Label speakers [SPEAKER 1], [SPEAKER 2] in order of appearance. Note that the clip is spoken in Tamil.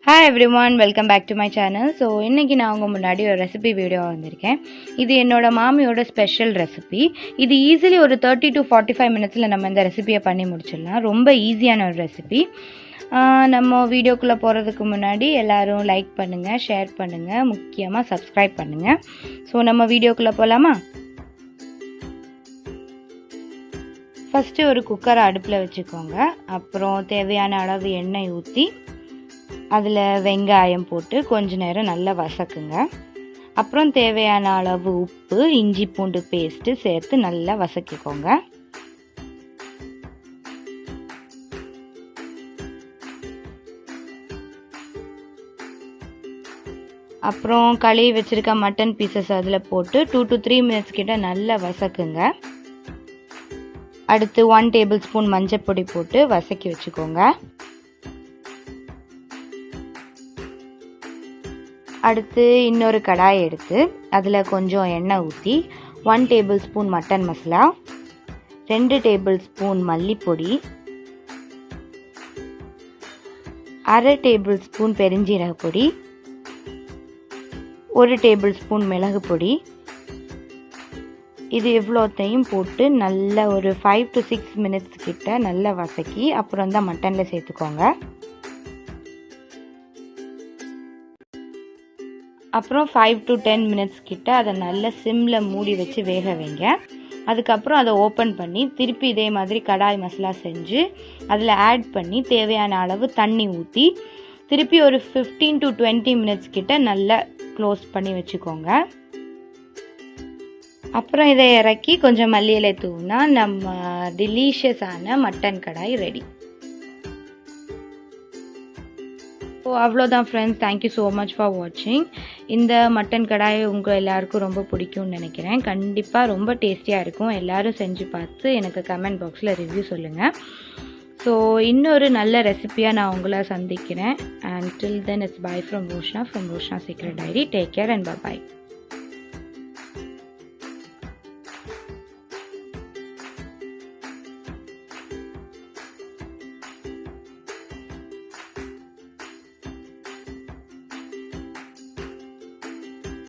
[SPEAKER 1] Hi everyone, welcome back to my channel. So இன்னைக்கு நான் உங்க முன்னாடி ஒரு ரெசிபி வீடியோ வந்திருக்கேன். இது என்னோட மாமியோட ஸ்பெஷல் ரெசிபி. இது ஈஸிலி ஒரு 30 to 45 மினிட்ஸ்ல நம்ம இந்த ரெசிபியை பண்ணி முடிச்சிடலாம். ரொம்ப ஈஸியான ஒரு ரெசிபி. நம்ம வீடியோக்குள்ள போறதுக்கு முன்னாடி எல்லாரும் லைக் பண்ணுங்க, ஷேர் பண்ணுங்க, முக்கியமா Subscribe பண்ணுங்க. ஸோ நம்ம வீடியோக்குள்ள போலாமா? ஃபர்ஸ்ட் ஒரு குக்கரை அடுப்பில் வச்சுக்கோங்க. அப்புறம் தேவையான அளவு எண்ணெய் ஊற்றி அதில் வெங்காயம் போட்டு கொஞ்ச நேரம் நல்லா வதக்குங்க. அப்புறம் தேவையான அளவு உப்பு, இஞ்சி பூண்டு பேஸ்ட்டு சேர்த்து நல்லா வதக்கிக்கோங்க. அப்புறம் கழுவி வச்சிருக்க மட்டன் பீசஸ் அதில் போட்டு 2 to 3 மினிட்ஸ் கிட்ட நல்லா வதக்குங்க. அடுத்து 1 டேபிள் ஸ்பூன் மஞ்சள் பொடி போட்டு வதக்கி வச்சுக்கோங்க. அடுத்து இன்னொரு கடாய் எடுத்து அதில் கொஞ்சம் எண்ணெய் ஊற்றி 1 table spoon mutton masala, 2 table spoon மல்லிப்பொடி, 1/2 டேபிள் ஸ்பூன் பெருஞ்சீரக பொடி, 1 டேபிள் ஸ்பூன் மிளகு பொடி, இது எவ்வளோத்தையும் போட்டு நல்லா ஒரு 5 to 6 மினிட்ஸ் கிட்ட நல்லா வதக்கி அப்புறம் தான் மட்டனில் சேர்த்துக்கோங்க. அப்புறம் 5 to 10 மினிட்ஸ் கிட்ட அதை நல்லா சிம்மில் மூடி வச்சு வேக வைங்க. அதுக்கப்புறம் அதை ஓப்பன் பண்ணி திருப்பி இதே மாதிரி கடாய் மசாலா செஞ்சு அதில் ஆட் பண்ணி தேவையான அளவு தண்ணி ஊற்றி திருப்பி ஒரு 15 to 20 மினிட்ஸ் கிட்ட நல்லா க்ளோஸ் பண்ணி வச்சுக்கோங்க. அப்புறம் இதை இறக்கி கொஞ்சம் மல்லி இலை தூவினா நம்ம டெலிஷியஸான மட்டன் கடாய் ரெடி. ஸோ அவ்வளோதான் friends, thank you so much for வாட்சிங். இந்த மட்டன் கடாய் உங்கள் எல்லாருக்கும் ரொம்ப பிடிக்கும்னு நினைக்கிறேன். கண்டிப்பாக ரொம்ப டேஸ்டியாக இருக்கும். எல்லோரும் செஞ்சு பார்த்து எனக்கு கமெண்ட் பாக்ஸில் ரிவ்யூ சொல்லுங்கள். ஸோ இன்னொரு நல்ல ரெசிபியாக நான் உங்களை சந்திக்கிறேன். And till then it's by from Roshna Secret Diary. Take care and bye-bye.